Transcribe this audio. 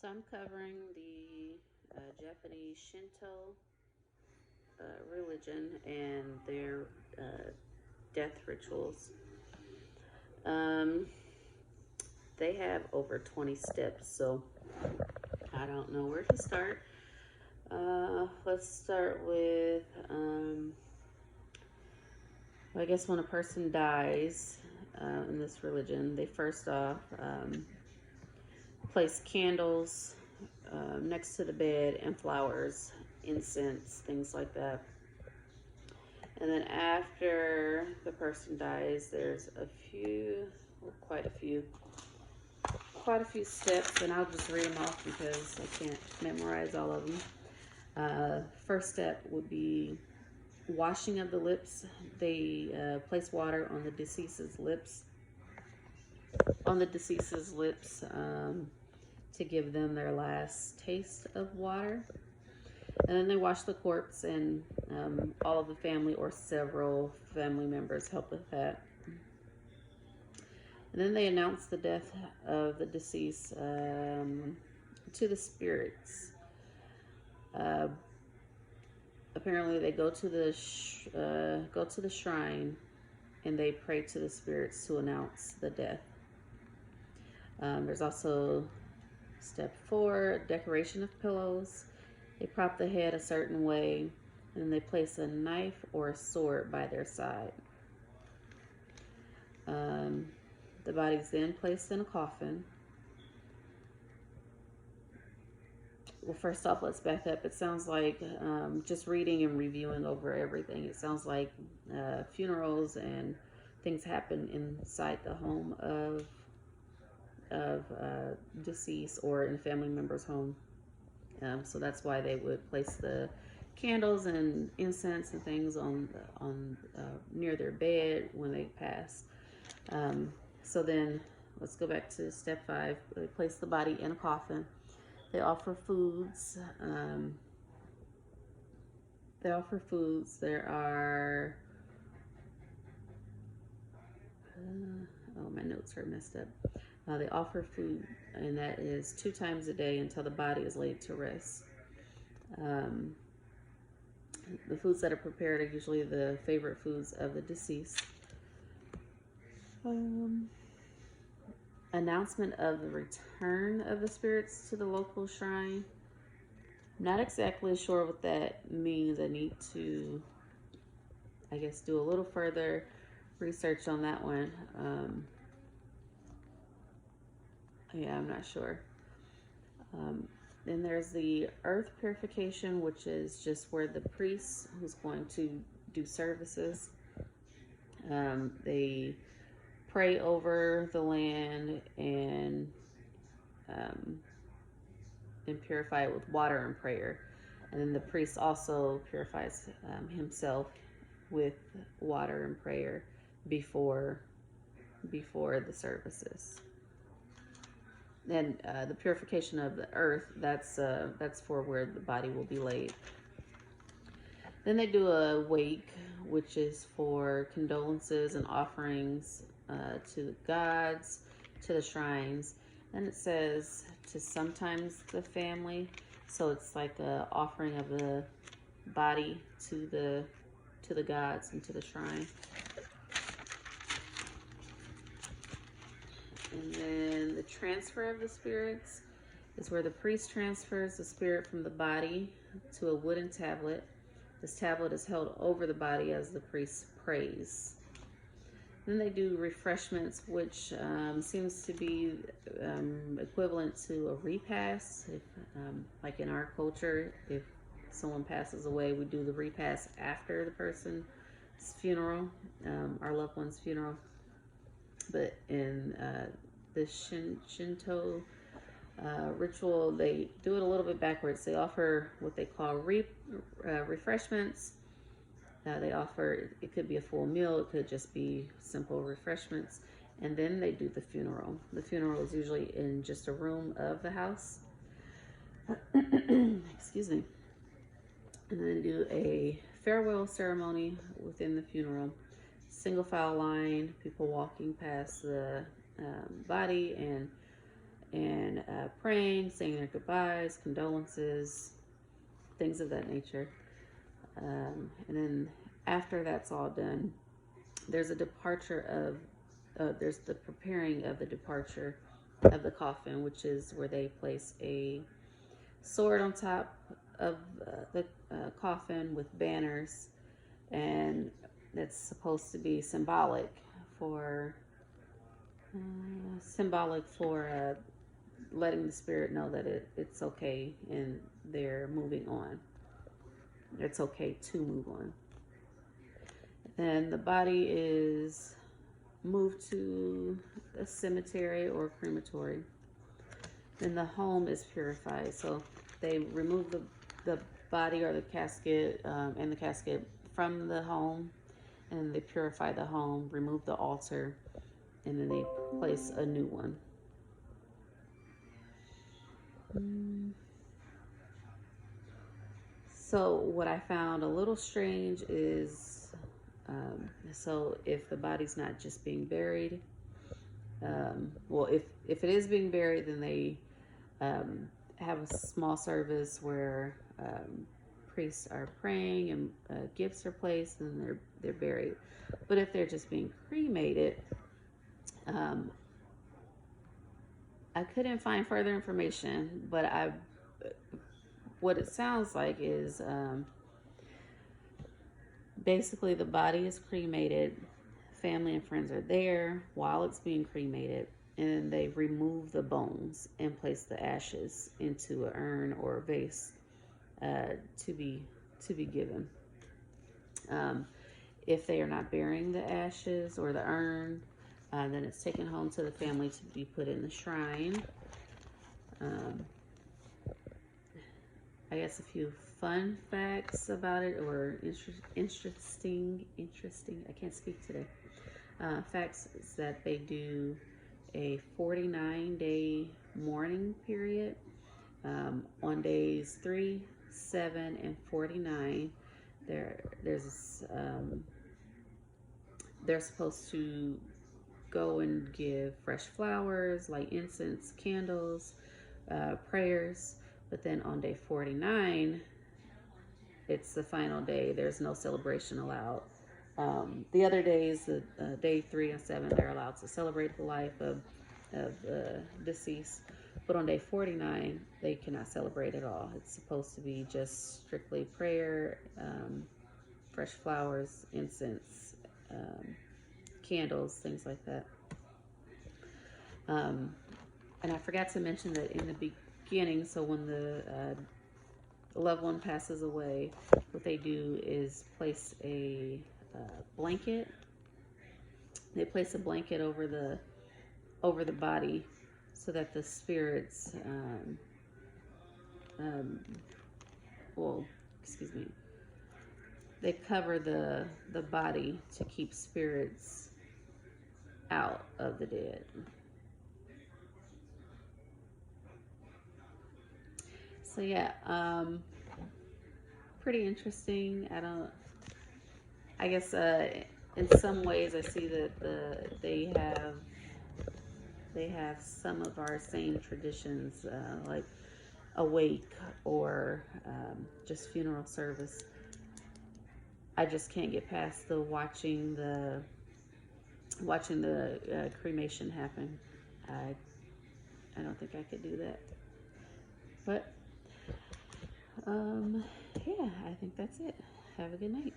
So I'm covering the Japanese Shinto religion and their death rituals. Um, they have over 20 steps, so I don't know where to start. Let's start with, I guess when a person dies in this religion, they first off place candles next to the bed and flowers, incense, things like that. And then after the person dies, there's quite a few steps, and I'll just read them off because I can't memorize all of them. First step would be washing of the lips. They place water on the deceased's lips, to give them their last taste of water. And then they wash the corpse, and all of the family or several family members help with that. And then they announce the death of the deceased to the spirits. Apparently, they go to the shrine, and they pray to the spirits to announce the death. There's also step 4, decoration of pillows. They prop the head a certain way, and they place a knife or a sword by their side. The body's then placed in a coffin. Well, first off, let's back up. It sounds like, just reading and reviewing over everything, it sounds like funerals and things happen inside the home of deceased or in a family member's home. So that's why they would place the candles and incense and things on near their bed when they pass. So then let's go back to step 5. They place the body in a coffin. They offer foods. There are, my notes are messed up. They offer food, and that is 2 times a day until the body is laid to rest. The foods that are prepared are usually the favorite foods of the deceased. Announcement of the return of the spirits to the local shrine. Not exactly sure what that means. I need to, I guess, do a little further research on that one. Yeah, I'm not sure. Then there's the earth purification, which is just where the priest who's going to do services, they pray over the land and purify it with water and prayer. And then the priest also purifies himself with water and prayer before the services. And the purification of the earth, that's for where the body will be laid. Then they do a wake, which is for condolences and offerings to the gods, to the shrines. And it says to sometimes the family, so it's like a offering of the body to the gods and to the shrine. And then the transfer of the spirits is where the priest transfers the spirit from the body to a wooden tablet. This tablet is held over the body as the priest prays. Then they do refreshments, which seems to be equivalent to a repast. If, like in our culture, if someone passes away, we do the repast after the person's funeral, our loved one's funeral. But in the Shinto ritual, they do it a little bit backwards. They offer what they call refreshments. They offer, it could be a full meal, it could just be simple refreshments, and then they do the funeral. The funeral is usually in just a room of the house. Excuse me. And then do a farewell ceremony within the funeral. Single file line, people walking past the body, and and praying, saying their goodbyes, condolences, things of that nature. And then after that's all done, there's a departure of, there's the preparing of the departure of the coffin, which is where they place a sword on top of the coffin with banners, and it's supposed to be for letting the spirit know that it's okay and they're moving on. It's okay to move on. Then the body is moved to a cemetery or crematory. Then the home is purified. So they remove the body or the casket and the casket from the home, and they purify the home, remove the altar, and then they place a new one. So what I found a little strange is, so if the body's not just being buried, well, if it is being buried, then they have a small service where priests are praying and gifts are placed, and they're buried. But if they're just being cremated, I couldn't find further information, but what it sounds like is basically the body is cremated, family and friends are there while it's being cremated, and they remove the bones and place the ashes into an urn or a vase to be given. If they are not burying the ashes or the urn, then it's taken home to the family to be put in the shrine. I guess a few fun facts about it, or interesting, I can't speak today. Facts is that they do a 49-day mourning period. On days 3, 7, and 49, they're supposed to go and give fresh flowers, light incense, candles, prayers. But then on day 49, it's the final day. There's no celebration allowed. The other days, day 3 and 7, they're allowed to celebrate the life of deceased. But on day 49, they cannot celebrate at all. It's supposed to be just strictly prayer, fresh flowers, incense, candles, things like that. And I forgot to mention that in the beginning, so when the loved one passes away, what they do is place a blanket. They place a blanket over the body so that the spirits, they cover the body to keep spirits out of the dead. So yeah, pretty interesting. I guess in some ways I see that they have some of our same traditions, like a wake or just funeral service. I just can't get past the watching the cremation happen. I don't think I could do that. But yeah, I think that's it. Have a good night.